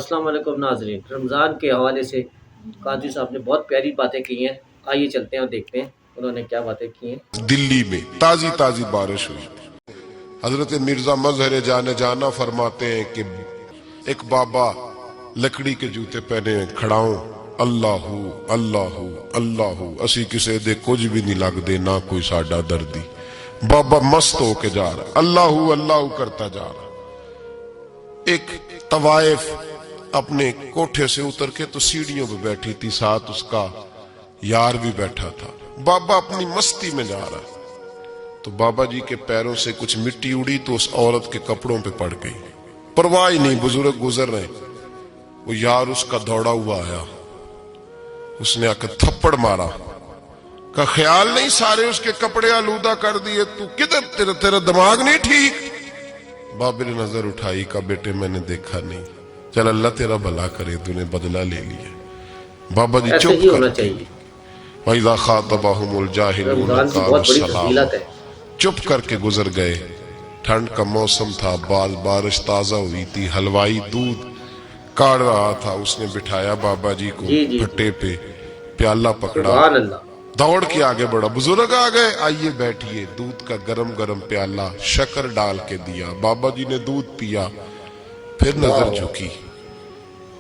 السلام علیکم ناظرین، رمضان کے حوالے سے قاضی صاحب نے بہت پیاری باتیں کی ہیں۔ آئیے چلتے ہیں اور دیکھتے ہیں انہوں نے کیا باتیں کی ہیں۔ دلی میں تازی تازی بارش ہوئی۔ حضرت مرزا مظہر جانا فرماتے ہیں کہ ایک بابا لکڑی کے جوتے پہنے کھڑا ہوں، اللہ اللہ اللہ اسی کسے دے کچھ بھی نہیں لگ دے نہ کوئی ساڈا دردی۔ بابا مست ہو کے جا رہا، اللہ اللہ کرتا جا رہا۔ ایک طوائف اپنے کوٹھے سے اتر کے تو سیڑھیوں پہ بیٹھی تھی، ساتھ اس کا یار بھی بیٹھا تھا۔ بابا اپنی مستی میں جا رہا، تو بابا جی کے پیروں سے کچھ مٹی اڑی تو اس عورت کے کپڑوں پہ پڑ گئی۔ پرواہ ہی نہیں، بزرگ گزر رہے، وہ یار اس کا دوڑا ہوا آیا، اس نے آ کے تھپڑ مارا، کا خیال نہیں سارے اس کے کپڑے آلودہ کر دیے، تو کدھر تیرا دماغ نہیں ٹھیک؟ بابے نے نظر اٹھائی، کا بیٹے میں نے دیکھا نہیں، چل اللہ تیرا بھلا کرے، تو نے بدلہ لے لیا۔ بابا جی ایسے چپ ہی ہونا کر چاہیے۔ وَإِذَا خَاطَبَهُمُ الْجَاهِلُونَ رمضان کی قَالُوا بہت بڑی سَلَامًا، فضیلت ہے۔ چپ کر کے گزر گئے۔ ٹھنڈ کا موسم تھا، بارش تازہ ہوئی تھی، حلوائی دودھ کاڑ رہا تھا، اس نے بٹھایا بابا جی کو پھٹے پہ، پیالہ پکڑا، سبحان اللہ۔ دوڑ کے آگے بڑھا، بزرگ آ گئے، آئیے بیٹھیے، دودھ کا گرم گرم پیالہ شکر ڈال کے دیا، بابا جی نے دودھ پیا، پھر نظر جھکی،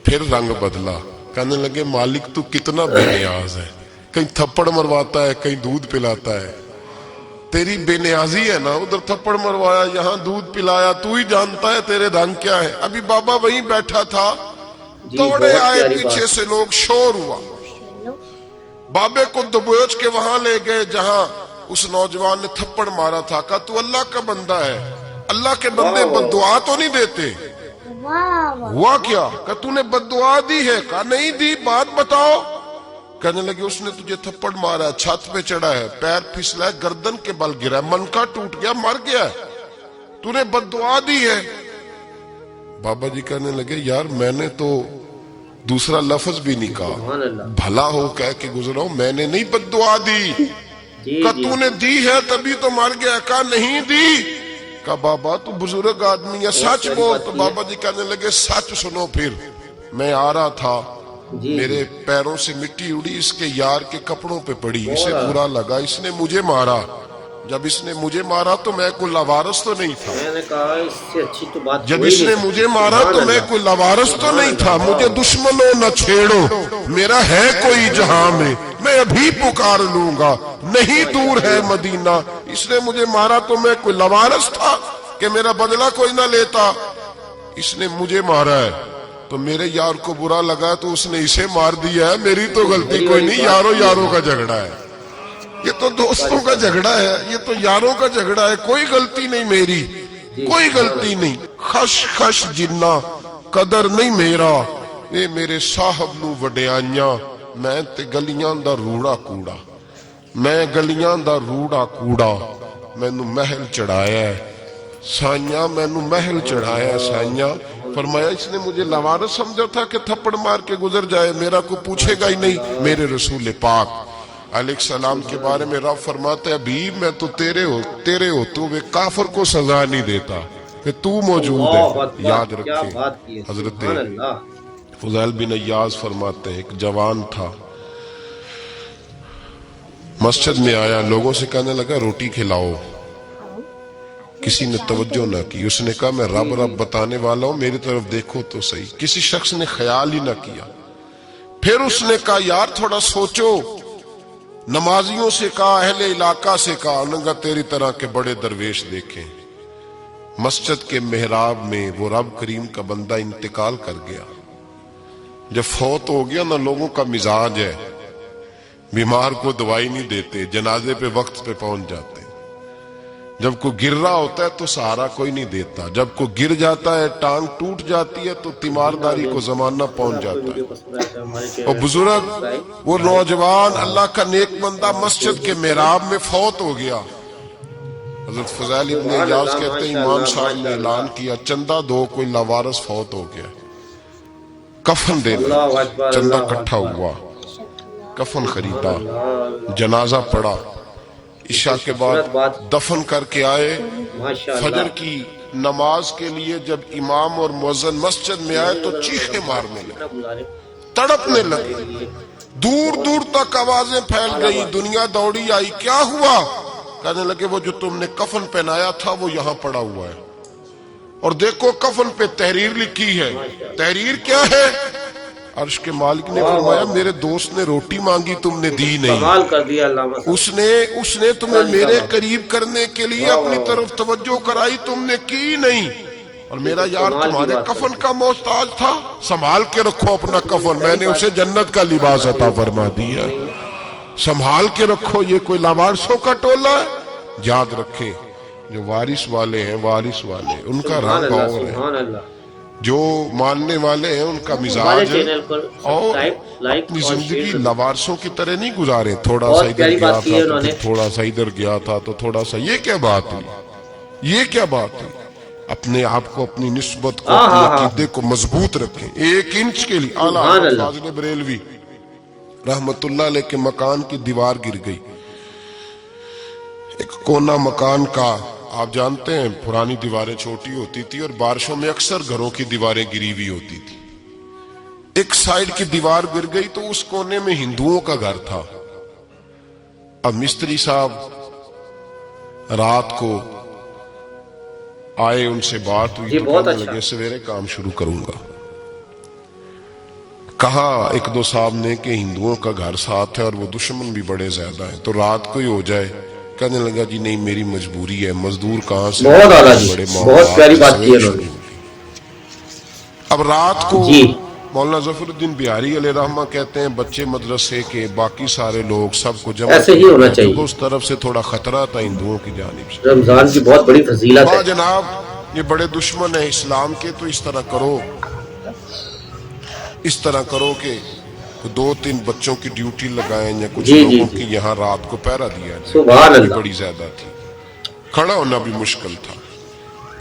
پھر رنگ بدلا، کہنے لگے مالک تو کتنا بے نیاز ہے، کہیں تھپڑ مرواتا ہے، کہیں دودھ پلاتا ہے، تیری بے نیازی ہے نا، ادھر تھپڑ مروایا، یہاں دودھ پلایا، تو ہی جانتا ہے تیرے رنگ کیا ہے۔ ابھی بابا وہیں بیٹھا تھا، دوڑے آئے پیچھے سے لوگ، شور ہوا، بابے کو دبوچ کے وہاں لے گئے جہاں اس نوجوان نے تھپڑ مارا تھا، کہا تو اللہ کا بندہ ہے، اللہ کے بندے بددعا تو نہیں دیتے؟ ہوا کیا؟ کہا تو نے بددعا دی ہے؟ کہا نہیں دی، بات بتاؤ۔ کہنے لگے اس نے تجھے تھپڑ مارا ہے، چھت پہ چڑھا ہے، پیر پھسلا ہے، گردن کے بل گرا ہے، منکا ٹوٹ گیا، مر گیا ہے، تو نے بددعا دی ہے۔ بابا جی کہنے لگے یار میں نے تو دوسرا لفظ بھی نہیں کہا، بھلا ہو کہہ کے گزرا ہوں، میں نے نہیں بددعا دی۔ کہا تو نے دی ہے تبھی تو مر گیا، کہا نہیں دی۔ کہا بابا تو بزرگ آدمی ہے، سچ بول۔ تو بابا جی کہنے لگے سچ سنو، پھر میں آ رہا تھا، میرے پیروں سے مٹی اڑی، اس کے یار کے کپڑوں پہ پڑی، اسے برا لگا، اس نے مجھے مارا، جب اس نے مجھے مارا تو میں کوئی لاوارث تو نہیں تھا، میں نے کہا اس سے اچھی تو بات جب اس نے مجھے مارا تو میں کوئی لاوارث تو نہیں تھا، مجھے دشمنوں نہ چھیڑو، میرا ہے کوئی جہاں میں ابھی پکار لوں گا، نہیں دور ہے مدینہ، اس نے مجھے مارا تو میں کوئی لاوارث تھا کہ میرا بدلہ کوئی نہ لیتا، اس نے مجھے مارا ہے تو میرے یار کو برا لگا تو اس نے اسے مار دیا ہے، میری تو غلطی کوئی نہیں، یاروں کا جھگڑا ہے، یہ تو دوستوں کا جھگڑا ہے، یہ تو یاروں کا جھگڑا ہے، کوئی غلطی نہیں میری، کوئی غلطی نہیں، خش جنہ قدر نہیں میرا، اے میرے صاحب نو وڈیاں، میں تے گلیاں دا روڑا کوڑا، میں گلیاں دا روڑا کوڑا، میں نو محل چڑھایا ہے سائیاں، میں نو محل چڑھایا ہے سائیاں۔ فرمایا اس نے مجھے لاوارث سمجھا تھا کہ تھپڑ مار کے گزر جائے، میرا کو پوچھے گا ہی نہیں۔ میرے رسول پاک علیہ السلام کے بارے میں رب فرماتا ہے ابھی میں تو تیرے ہو تو وہ کافر کو سزا نہیں دیتا کہ تو موجود ہے، یاد رکھے۔ حضرت فضیل بن عیاض فرماتے ہیں ایک جوان تھا، مسجد میں آیا، لوگوں سے کہنے لگا روٹی کھلاؤ، کسی نے توجہ نہ کی، اس نے کہا میں رب بتانے والا ہوں، میری طرف دیکھو تو صحیح، کسی شخص نے خیال ہی نہ کیا۔ پھر اس نے کہا یار تھوڑا سوچو، نمازیوں سے کہا، اہل علاقہ سے کہا، انہوں نے کہا تیری طرح کے بڑے درویش دیکھیں۔ مسجد کے محراب میں وہ رب کریم کا بندہ انتقال کر گیا، جب فوت ہو گیا نا، لوگوں کا مزاج ہے، بیمار کو دوائی نہیں دیتے، جنازے پہ وقت پہ پہنچ جاتے، جب کوئی گر رہا ہوتا ہے تو سہارا کوئی نہیں دیتا، جب کوئی گر جاتا ہے ٹانگ ٹوٹ جاتی ہے تو تیمارداری کو زمانہ پہنچ جاتا ہے۔ اور بزرگ وہ نوجوان اللہ کا نیک بندہ مسجد کے محراب میں فوت ہو گیا۔ حضرت فضیل ابن عیاض کہتے ہیں امام صاحب نے اعلان کیا چندہ دو، کوئی لاوارث فوت ہو گیا، کفن دینا، چندہ کٹھا ہوا، کفن خریدا، جنازہ پڑا، عشاء کے بعد دفن کر کے آئے، فجر کی نماز کے لیے جب امام اور مؤذن مسجد میں آئے تو چیخیں مارنے لگے، گزارے تڑپنے لگے، دور دور تک آوازیں پھیل گئی، دنیا دوڑی آئی، کیا ہوا؟ کہنے لگے وہ جو تم نے کفن پہنایا تھا وہ یہاں پڑا ہوا ہے، اور دیکھو کفن پہ تحریر لکھی ہے۔ تحریر کیا ہے؟ عرش کے مالک نے فرمایا میرے دوست نے روٹی مانگی تم نے دی نہیں، کمال کر دیا علامہ صاحب۔ اس نے تمہیں میرے قریب کرنے کے لیے اپنی طرف توجہ کرائی، تم نے کی نہیں، اور میرا یار تمہارے کفن کا محتاج تھا، سنبھال کے رکھو اپنا کفن، میں نے اسے جنت کا لباس عطا فرما دیا، سنبھال کے رکھو، یہ کوئی لاوارثوں کا ٹولہ ہے۔ یاد رکھیں جو وارث والے ہیں، وارث والے ان کا رنگ اور ہے، سبحان اللہ۔ جو ماننے والے ہیں ان کا مزاج ہے، اور اپنی زندگی لوارثوں کی طرح نہیں گزارے، تھوڑا سا ادھر گیا تھا تو پھر تھوڑا سا ادھر گیا تھا تو تھوڑا سا، یہ کیا بات ہے؟ یہ کیا بات ہے؟ اپنے آپ کو، اپنی نسبت کو، اپنے عقیدے کو مضبوط رکھیں، 1 انچ کے لیے۔ اعلیٰ حضرت فاضل بریلوی رحمت اللہ علیہ کے مکان کی دیوار گر گئی، ایک کونا مکان کا، آپ جانتے ہیں پرانی دیواریں چھوٹی ہوتی تھی اور بارشوں میں اکثر گھروں کی دیواریں گری ہوئی ہوتی تھی، ایک سائیڈ کی دیوار گر گئی تو اس کونے میں ہندوؤں کا گھر تھا۔ اب مستری صاحب رات کو آئے، ان سے بات ہوئی تو کہنے لگے سویرے کام شروع کروں گا۔ کہا 1-2 صاحب نے کہ ہندوؤں کا گھر ساتھ ہے اور وہ دشمن بھی بڑے زیادہ ہیں، تو رات کو ہی ہو جائے۔ کہنے لگا جی نہیں میری مجبوری ہے، مزدور کہاں سے، بہت اعلیٰ جی، بہت پیاری بات کی ہے انہوں نے۔ اب رات کو مولانا ظفر الدین بہاری علیہ رحمہ کہتے ہیں بچے مدرسے کے، باقی سارے لوگ سب کو جمع ایسے ہی ہونا چاہیے، اس طرف سے تھوڑا خطرہ تھا ہندوؤں کی جانب سے، رمضان کی بہت بڑی فضیلت ہے۔ جناب یہ بڑے دشمن ہیں اسلام کے، تو اس طرح کرو، اس طرح کرو کہ 2-3 بچوں کی ڈیوٹی لگائیں یا کچھ لوگوں کی یہاں رات کو پہرا دیا جائے۔ سبحان اللہ، بڑی زیادہ تھی، کھڑا ہونا بھی مشکل تھا۔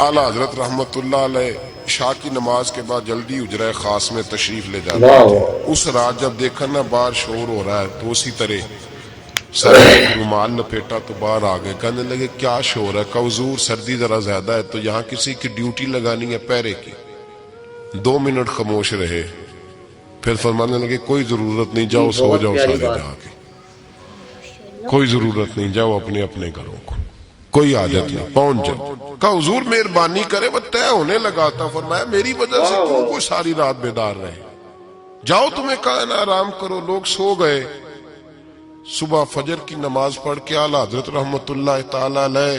اعلیٰ حضرت رحمت اللہ علیہ عشاء کی نماز کے بعد جلدی حجرہ خاص میں تشریف لے جاتے تھے۔ اس رات جب دیکھا نا باہر شور ہو رہا ہے تو اسی طرح سر رومال لپیٹا تو باہر آ گئے، کہنے لگے کیا شور ہے؟ کہ حضور سردی ذرا زیادہ ہے تو یہاں کسی کی ڈیوٹی لگانی ہے پہرے کی۔ 2 منٹ خاموش رہے، پھر فرمانے لگے کوئی ضرورت نہیں، جاؤ سو جاؤ سارے جا کے، کوئی ضرورت نہیں، جاؤ اپنے اپنے گھروں کو، کوئی حاجت نہیں، پہنچ جاؤ۔ کہا حضور مہربانی کرے، وہ طے ہونے لگا تھا۔ فرمایا میری وجہ سے کیوں کوئی ساری رات بیدار رہے، جاؤ تمہیں کہا نا آرام کرو۔ لوگ سو گئے، صبح فجر کی نماز پڑھ کے اعلیٰ حضرت رحمت اللہ تعالی علیہ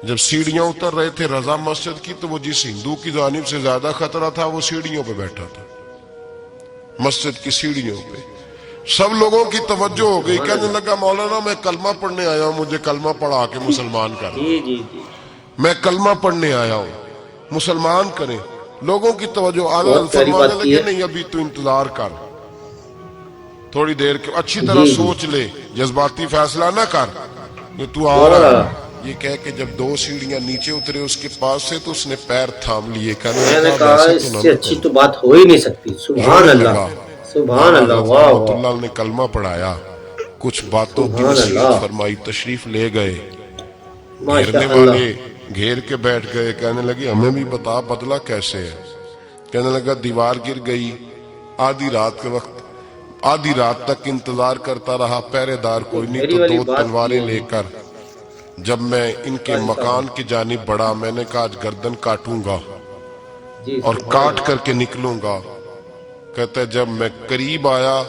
جب سیڑھیاں اتر رہے تھے رضا مسجد کی، تو وہ جس ہندو کی جانب سے زیادہ خطرہ تھا وہ سیڑھیوں پہ بیٹھا تھا، مسجد کی سیڑھیوں پہ۔ سب لوگوں کی توجہ ہو گئی، کہنے لگا مولانا میں کلمہ پڑھنے آیا ہوں، مجھے کلمہ پڑھا کے مسلمان کر، میں کلمہ پڑھنے آیا ہوں، مسلمان کریں۔ لوگوں کی توجہ، اعلیٰ فرمانے لگے نہیں ابھی تو انتظار کر، تھوڑی دیر کے، اچھی طرح سوچ لے، جذباتی فیصلہ نہ کر، تو آ رہا ہے۔ یہ کہہ کے جب 2 سیڑھیاں نیچے اترے اس کے پاس سے تو اس نے پیر تھام لیے، میں نے کہا اس سے اچھی تو بات ہو ہی نہیں سکتی۔ سبحان اللہ، سبحان اللہ، واہ رحمت اللہ نے کلمہ پڑھایا، کچھ باتوں کی نصیحت فرمائی، تشریف لے گئے، گھیرنے والے گھیر کے بیٹھ گئے، کہنے لگے ہمیں بھی بتا بدلہ کیسے ہے؟ کہنے لگا دیوار گر گئی، آدھی رات کے وقت، آدھی رات تک انتظار کرتا رہا، پہرے دار کوئی نہیں، تو 2 تلواریں لے کر جب میں ان کے مکان کی جانب بڑھا، میں نے کہا آج گردن کاٹوں گا اور کاٹ کر کے نکلوں گا۔ کہتا ہے جب میں قریب آیا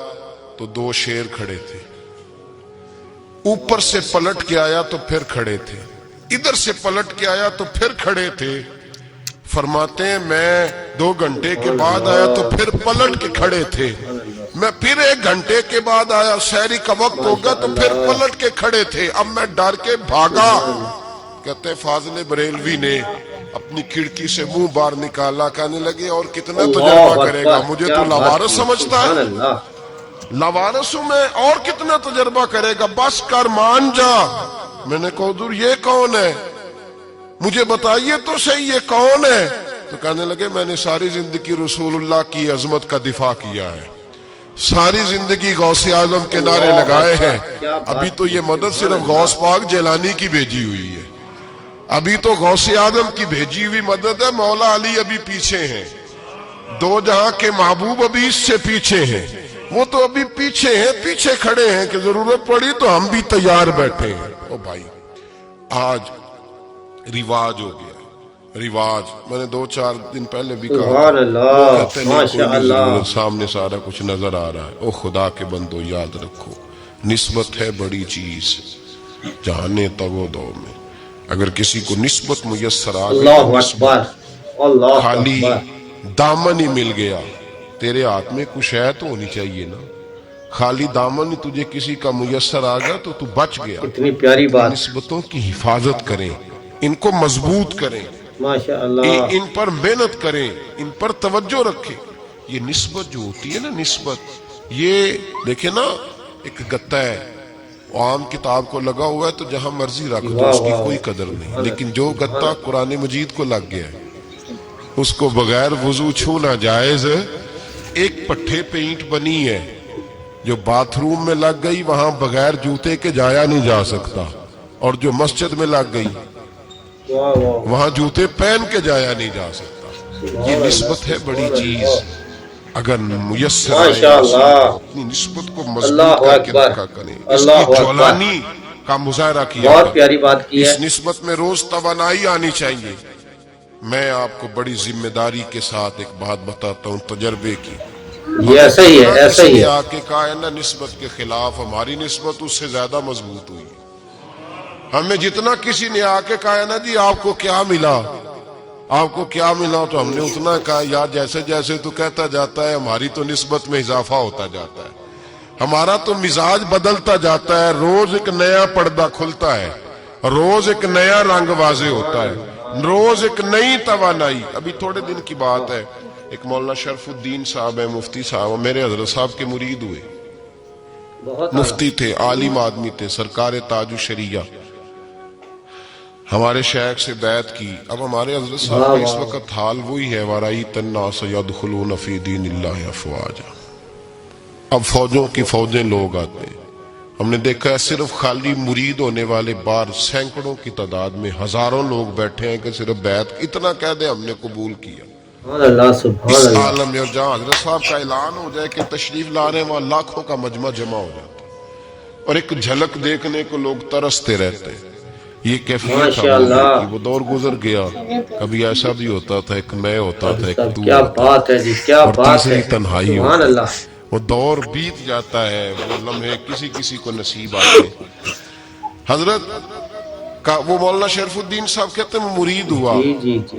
تو 2 شیر کھڑے تھے، اوپر سے پلٹ کے آیا تو پھر کھڑے تھے، ادھر سے پلٹ کے آیا تو پھر کھڑے تھے۔ فرماتے ہیں میں 2 گھنٹے کے بعد آیا تو پھر پلٹ کے کھڑے تھے، میں پھر 1 گھنٹے کے بعد آیا، سحری کا وقت ہوگا تو پھر پلٹ کے کھڑے تھے، اب میں ڈر کے بھاگا۔ کہتے فاضل بریلوی نے اپنی کھڑکی سے منہ باہر نکالا، کہنے لگے اور کتنا تجربہ کرے گا، مجھے تو لاوارث سمجھتا ہے، لاوارث ہوں میں، اور کتنا تجربہ کرے گا، بس کر مان جا۔ میں نے کہا حضور یہ کون ہے، مجھے بتائیے تو صحیح یہ کون ہے؟ تو کہنے لگے میں نے ساری زندگی رسول اللہ کی عظمت کا دفاع کیا ہے، ساری زندگی غوث اعظم کے نعرے لگائے ہیں، ابھی تو یہ مدد صرف غوث پاک جیلانی کی بھیجی ہوئی ہے، ابھی تو غوث آدم کی بھیجی ہوئی مدد ہے، مولا علی ابھی پیچھے ہیں، دو جہاں کے محبوب ابھی اس سے پیچھے ہیں، وہ تو ابھی پیچھے ہیں، پیچھے کھڑے ہیں کہ ضرورت پڑی تو ہم بھی تیار بیٹھے ہیں۔ او بھائی آج رواج ہو گیا، رواج، میں نے 2-4 دن پہلے بھی کہا سبحان وہ اللہ، کہتے نہیں کوئی ماشاء نہیں اللہ۔ ضرورت، سامنے سارا کچھ نظر آ رہا ہے۔ او خدا کے بندو یاد رکھو، نسبت ہے بڑی چیز، جانے تگو دو میں، اگر کسی کو نسبت میسر آ گئی اللہ تو نسبت اکبر، اللہ خالی اکبر۔ دامن ہی مل گیا، تیرے ہاتھ میں کچھ ہے تو ہونی چاہیے نا، خالی دامن ہی تجھے کسی کا میسر آ گیا تو بچ گیا۔ کتنی پیاری اپنی بات، نسبتوں کی حفاظت کریں، ان کو مضبوط کریں، ماشاء اللہ۔ ان پر محنت کریں، ان پر توجہ رکھیں۔ یہ نسبت جو ہوتی ہے نا، نسبت، یہ دیکھیں نا، ایک گتا ہے، عام کتاب کو لگا ہوا ہے تو جہاں مرضی رکھ دو، واہ اس کی واہ، کوئی قدر نہیں، لیکن جو گتا قرآن مجید کو لگ گیا ہے اس کو بغیر وضو چھونا جائز ہے۔ ایک پٹھے پہ اینٹ بنی ہے جو باتھ روم میں لگ گئی، وہاں بغیر جوتے کے جایا نہیں جا سکتا، اور جو مسجد میں لگ گئی واہ واہ، وہاں جوتے پہن کے جایا نہیں جا سکتا۔ یہ نسبت ہے بڑی چیز، اگر میسر آئے ماشاء اللہ، اپنی نسبت کو مضبوط اللہ کر کے اکبر، رکھا کریں، اس اللہ کی اکبر۔ جولانی کا مظاہرہ کیا بہت کریں۔ پیاری بات کی ہے۔ اس نسبت میں روز توانائی آنی چاہیے۔ میں آپ کو بڑی ذمہ داری کے ساتھ ایک بات بتاتا ہوں تجربے کی، یہ ایسا ہی ہے، جتنا ایسا کسی ہی نے ہے۔ آ کے کہا ہے نا نسبت کے خلاف، ہماری نسبت اس سے زیادہ مضبوط ہوئی ہے۔ ہمیں جتنا کسی نے آ کے کہا ہے نا جی آپ کو کیا ملا، آپ کو کیا ملا، تو ہم نے اتنا کہا یار جیسے جیسے تو کہتا جاتا ہے ہماری تو نسبت میں اضافہ ہوتا جاتا ہے، ہمارا تو مزاج بدلتا جاتا ہے، روز ایک نیا پردہ کھلتا ہے، روز ایک نیا رنگ واضح ہوتا ہے، روز ایک نئی توانائی۔ ابھی تھوڑے دن کی بات ہے، ایک مولانا شرف الدین صاحب ہے، مفتی صاحب، وہ میرے حضرت صاحب کے مرید ہوئے، بہت مفتی تھے، عالم آدمی تھے، سرکار تاج الشریعہ، ہمارے شیخ سے بیعت کی۔ اب ہمارے حضرت صاحب کا اس وقت حال وہی ہے، وَرَأَيْتَ النَّاسَ يَدْخُلُونَ فِي دِينِ اللَّهِ أَفْوَاجًا۔ اب فوجوں کی فوجیں لوگ آتے ہیں، ہم نے دیکھا ہے صرف خالی مرید ہونے والے باہر سینکڑوں کی تعداد میں ہزاروں لوگ بیٹھے ہیں کہ صرف بیعت اتنا کہہ دیں ہم نے قبول کیا۔ سبحان اللہ، سبحان اس اللہ۔ عالم میں اور جہاں حضرت صاحب کا اعلان ہو جائے کہ تشریف لا رہے ہیں، وہاں لاکھوں کا مجمع جمع ہو جاتا ہے، اور ایک جھلک دیکھنے کو لوگ ترستے رہتے ہیں۔ یہ کیفیت ماشاء ہم لوگوں اللہ، کی، وہ دور گزر گیا، کبھی ایسا بھی ہوتا تھا ایک میں ہوتا تھا، ایک تو کیا ہوتا بات ہے جی، کیا اور بات ہے، تیسری تنہائی سبحان ہوتی۔ اللہ۔ وہ دور بیت جاتا ہے، وہ لمحے کسی کسی کو نصیب آتے۔ حضرت کا وہ مولانا شرف الدین صاحب کہتے ہیں وہ مرید ہوا، جی جی جی،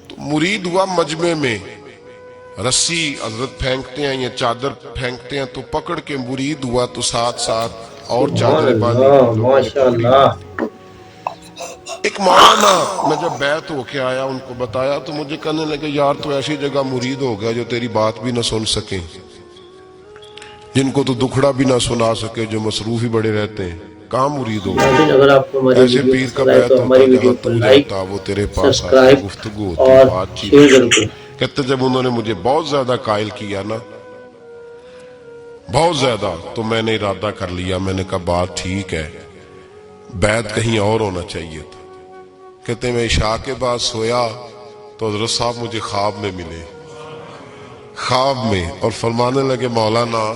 تو مرید ہوا مجمع میں، رسی حضرت پھینکتے ہیں یا چادر پھینکتے ہیں تو پکڑ کے مرید ہوا، تو ساتھ ساتھ اور سبحان چادریں باندھی اللہ، لوگوں نے ماشاء پکڑی اللہ۔ ہوئی۔ ایک مولانا، میں جب بیعت ہو کے آیا ان کو بتایا تو مجھے کہنے لگے یار تو ایسی جگہ مرید ہو گیا جو تیری بات بھی نہ سن سکیں، جن کو تو دکھڑا بھی نہ سنا سکے، جو مصروف ہی بڑے رہتے ہیں، کہاں مرید ہو گیا؟ ناظرین، اگر آپ کو ہماری ایسے ویڈیو پیر کا پسند آئے بیعت تو ہوتا ہماری جہاں ویڈیو کو تو لائک، جاتا وہ تیرے پاس آتا، سبسکرائب گفتگو ہوتی، اور بات چیت شیئر ضرور کریں۔ کہتے جب انہوں نے مجھے بہت زیادہ قائل کیا نا، بہت زیادہ، تو میں نے ارادہ کر لیا، میں نے کہا بات ٹھیک ہے، بیعت کہیں اور ہونا چاہیے تھا۔ کہتے ہیں میں عشاء کے بعد سویا تو حضرت صاحب مجھے خواب میں ملے، خواب میں، اور فرمانے لگے مولانا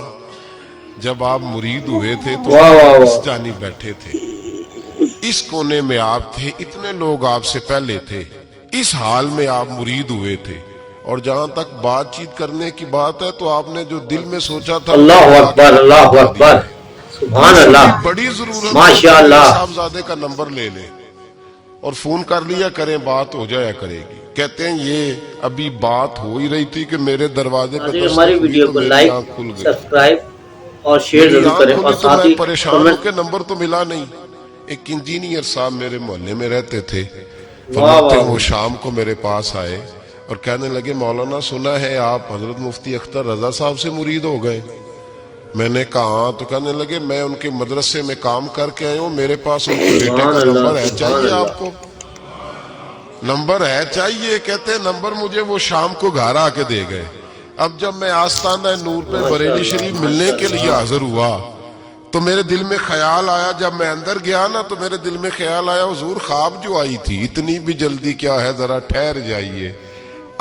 جب آپ مرید ہوئے تھے تو واہ واہ آپ واہ، اس جانب بیٹھے تھے، اس کونے میں آپ تھے، اتنے لوگ آپ سے پہلے تھے، اس حال میں آپ مرید ہوئے تھے، اور جہاں تک بات چیت کرنے کی بات ہے تو آپ نے جو دل میں سوچا تھا اللہ اکبر، اللہ اکبر، سبحان کسی اللہ، کی بڑی ضرورت ماشاء ہے اللہ۔ صاحبزادے کا نمبر لے لیں اور فون کر لیا کریں، بات ہو جایا کرے گی۔ کہتے ہیں یہ ابھی بات ہو ہی رہی تھی کہ میرے دروازے پہ ناظرین، ہماری دستک ہوئی ویڈیو تو کو میری لائک، آنکھ کھل گئی، سبسکرائب اور شیئر میری ضرور آنکھ کریں، اور کھلی تو ساتھ میں ہی پریشان کمنٹ۔ ہوں کہ نمبر تو ملا نہیں۔ ایک انجینئر صاحب میرے محلے میں رہتے تھے، واہ فرماتے ہیں واہ، وہ شام کو میرے پاس آئے اور کہنے لگے مولانا سنا ہے آپ حضرت مفتی اختر رضا صاحب سے مرید ہو گئے؟ میں نے کہا ہاں، تو کہنے لگے میں ان کے مدرسے میں کام کر کے آئے ہوں، میرے پاس ان کے بیٹے سبحان کا اللہ، نمبر ہے، سبحان چاہیے اللہ۔ آپ کو؟ نمبر ہے چاہیے؟ کہتے ہیں نمبر مجھے وہ شام کو گھر آ کے دے گئے۔ اب جب میں آستانہ نور پہ ماشاء بریلی اللہ، شریف ملنے ماشاء کے لیے اللہ۔ حاضر ہوا تو میرے دل میں خیال آیا، جب میں اندر گیا نا تو میرے دل میں خیال آیا حضور خواب جو آئی تھی اتنی بھی جلدی کیا ہے، ذرا ٹھہر جائیے،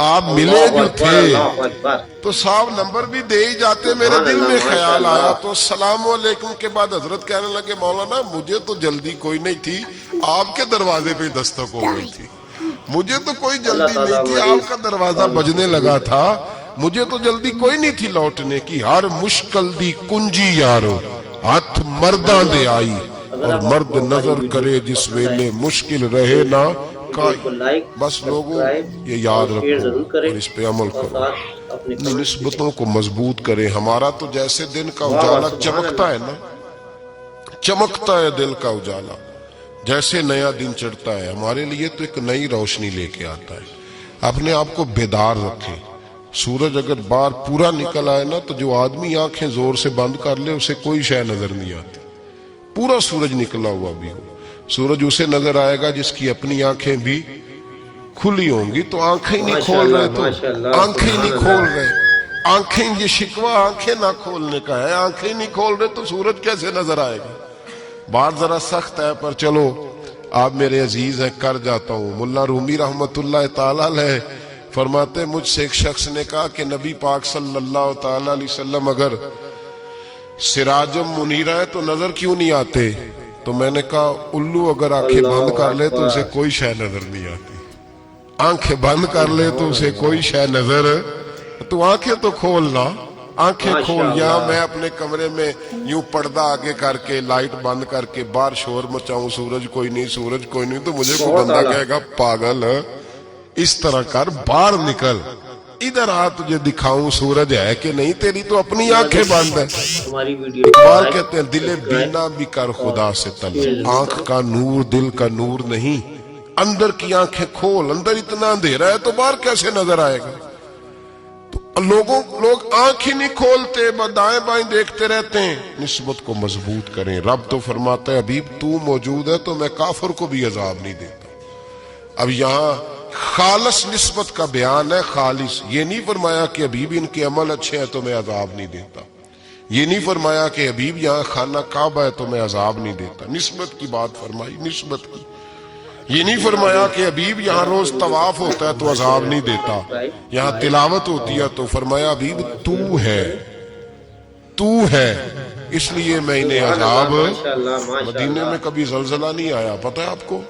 آپ ملے اللہ جو اکبر، تھے اللہ اکبر۔ تو صاحب نمبر بھی دے ہی جاتے۔ میرے سبحان دل اللہ، میں ماشاء خیال اللہ۔ آیا تو السلام علیکم کے بعد حضرت کہنے لگے مولانا مجھے تو جلدی کوئی نہیں تھی، آپ کے دروازے پہ دستک ہو گئی تھی، مجھے تو کوئی اللہ جلدی تعالیٰ نہیں تھی، ہماری آپ کا دروازہ بجنے لگا تھا، مجھے تو جلدی کوئی نہیں تھی لوٹنے کی، ہر مشکل دی کنجی یارو ہاتھ مرداں دے آئی، اور مرد نظر کرے جس ویلے مشکل رہے نہ ویڈیو کو لائک، بس لوگوں سبسکرائب یہ یاد اور شیئر رکھو ضرور کریں، اور اس پہ عمل اور کرو، ساتھ اپنے اپنی کمنٹس بھی نسبتوں کو مضبوط کریں۔ ہمارا تو جیسے دن کا واہ واہ، اجالا سبحان چمکتا اللہ۔ ہے نا، چمکتا ہے دل کا اجالا، جیسے نیا دن چڑھتا ہے ہمارے لیے تو ایک نئی روشنی لے کے آتا ہے۔ اپنے آپ کو بیدار رکھیں۔ سورج اگر باہر پورا نکل آئے نا تو جو آدمی آنکھیں زور سے بند کر لے اسے کوئی شے نظر نہیں آتی، پورا سورج نکلا ہوا بھی ہو، سورج اسے نظر آئے گا جس کی اپنی آنکھیں بھی کھلی ہوں گی۔ تو آنکھیں نہیں ماشاء کھول رہے اللہ، تو ماشاء اللہ، آنکھیں سبحان نہیں کھول اللہ۔ رہے، آنکھیں یہ شکوہ آنکھیں نہ کھولنے کا ہے، آنکھیں نہیں کھول رہے تو سورج کیسے نظر آئے گا؟ بات ذرا سخت ہے پر چلو آپ میرے عزیز ہیں کر جاتا ہوں۔ ملا رومی رحمت اللہ تعالی علیہ فرماتے مجھ سے ایک شخص نے کہا کہ نبی پاک صلی اللہ تعالی علیہ وسلم اگر سراجم منیرہ ہے تو نظر کیوں نہیں آتے؟ تو میں نے کہا الو اگر آنکھیں بند کر لے تو اسے کوئی شے نظر نہیں آتی، آنکھیں بند کر لے تو اسے کوئی شے نظر، تو آنکھیں تو کھولنا، آنکھیں کھول۔ یہاں میں اپنے کمرے میں یوں پردہ آگے کر کے لائٹ بند کر کے باہر شور مچاؤں، سورج کوئی نہیں، سورج کوئی نہیں، تو مجھے کوئی بندہ کہے گا پاگل اس طرح کر، باہر نکل، ادھر آ تجھے دکھاؤں سورج ہے کہ نہیں، تیری تو اپنی آنکھیں بند ہیں۔ ہماری ویڈیو اقبال کہتے ہیں دل بینا بھی کر خدا سے طلب، آنکھ کا نور دل کا نور نہیں، اندر کی آنکھیں کھول، اندر اتنا اندھیرا ہے تو باہر کیسے نظر آئے گا؟ تو لوگ آنکھ ہی نہیں کھولتے، دائیں بائیں دیکھتے رہتے ہیں۔ نسبت کو مضبوط کریں۔ رب تو فرماتا ہے حبیب تو موجود ہے تو میں کافر کو بھی عذاب نہیں دیتا۔ اب یہاں خالص نسبت کا بیان ہے، خالص، یہ نہیں فرمایا کہ حبیب ان کے عمل اچھے ہیں تو میں عذاب نہیں دیتا، یہ نہیں فرمایا کہ حبیب یہاں خانہ کعبہ ہے تو میں عذاب نہیں دیتا، نسبت کی بات فرمائی، نسبت کی۔ یہ نہیں فرمایا کہ حبیب یہاں روز طواف ہوتا ہے تو عذاب نہیں دیتا، یہاں تلاوت ہوتی ہے تو فرمایا حبیب تو ہے، تو ہے، اس لیے میں انہیں عذاب۔ مدینے میں کبھی زلزلہ نہیں آیا، پتہ ہے آپ کو؟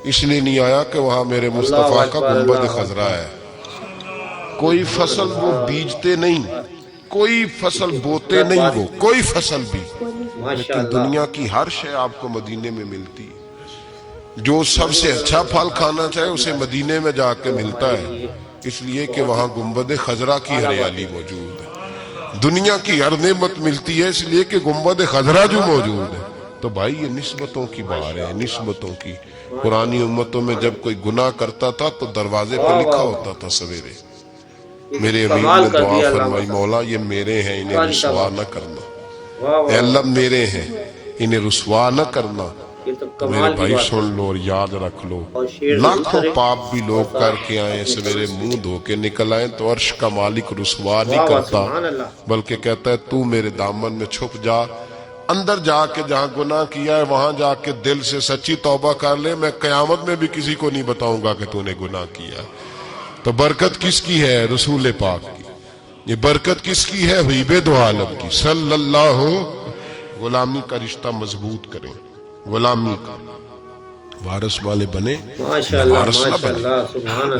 اس لیے نہیں آیا کہ وہاں میرے مصطفیٰ کا گنبد خضرا ہے۔ کوئی فصل وہ بیجتے نہیں، کوئی فصل بوتے نہیں، وہ کوئی فصل بھی، لیکن دنیا کی ہر شے آپ کو مدینے میں ملتی ہے۔ جو سب سے اچھا پھل کھانا چاہے اسے مدینے میں جا کے ملتا ہے، اس لیے کہ وہاں گنبد خضرا کی ہریالی موجود ہے۔ دنیا کی ہر نعمت ملتی ہے اس لیے کہ گنبد خضرا جو موجود ہے۔ تو بھائی یہ نسبتوں کی بات ہے، نسبتوں کی۔ پرانی امتوں میں جب کوئی گناہ کرتا تھا تو دروازے پہ لکھا ہوتا تھا سویرے، میرے امیر نے دعا فرمائی مولا یہ میرے ہیں انہیں رسوا نہ کرنا، اے اللہ میرے ہیں انہیں رسوا نہ کرنا۔ میرے بھائی سن لو اور یاد رکھ لو، لاکھوں پاپ بھی لوگ کر کے آئیں سویرے منہ دھو کے نکل آئیں تو عرش کا مالک رسوا نہیں کرتا، بلکہ کہتا ہے تو میرے دامن میں چھپ جا، اندر جا کے جہاں گناہ کیا ہے وہاں جا کے دل سے سچی توبہ کر لے، میں قیامت میں بھی کسی کو نہیں بتاؤں گا کہ تو نے گناہ کیا۔ تو برکت کس کی ہے؟ رسول پاک کی۔ یہ برکت کس کی ہے؟ حبیب دو عالم کی صلی اللہ۔ غلامی کا رشتہ مضبوط کریں، غلامی کا وارث والے بنے، وارث نہ بنے،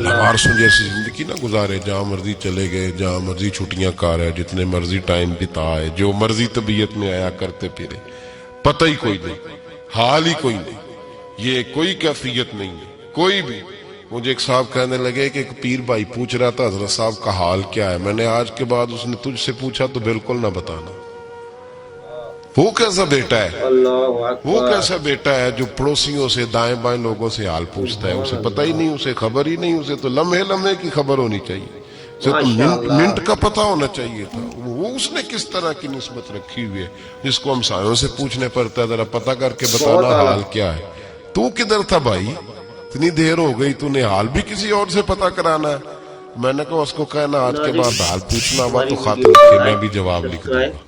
وارثوں جیسی زندگی نہ گزارے، جہاں مرضی چلے گئے، جہاں مرضی چھٹیاں کار ہے، جتنے مرضی ٹائم بتائے، جو مرضی طبیعت میں آیا کرتے پھرے، پتہ ہی کوئی نہیں، حال ہی کوئی نہیں، یہ کوئی کیفیت نہیں ہے کوئی بھی۔ مجھے ایک صاحب کہنے لگے کہ ایک پیر بھائی پوچھ رہا تھا حضرت صاحب کا حال کیا ہے، میں نے آج کے بعد اس نے تجھ سے پوچھا تو بالکل نہ بتانا۔ وہ کیسا بیٹا ہے، وہ کیسا بیٹا ہے جو پڑوسیوں سے دائیں بائیں لوگوں سے حال پوچھتا ہے، اسے پتہ ہی نہیں، اسے خبر ہی نہیں، اسے تو لمحے لمحے کی خبر ہونی چاہیے، اسے تو منٹ کا پتہ ہونا چاہیے تھا۔ وہ اس نے کس طرح کی نسبت رکھی ہوئی ہے جس کو ہم سایوں سے پوچھنے پڑتا ہے ذرا پتہ کر کے بتانا حال کیا ہے۔ تو کدھر تھا بھائی، اتنی دیر ہو گئی، تو نے حال بھی کسی اور سے پتہ کرانا ہے؟ میں نے کہا اس کو کہنا آج کے بعد حال پوچھنا ہوا تو خط رکھے، میں بھی جواب لکھ دوں گا۔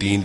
3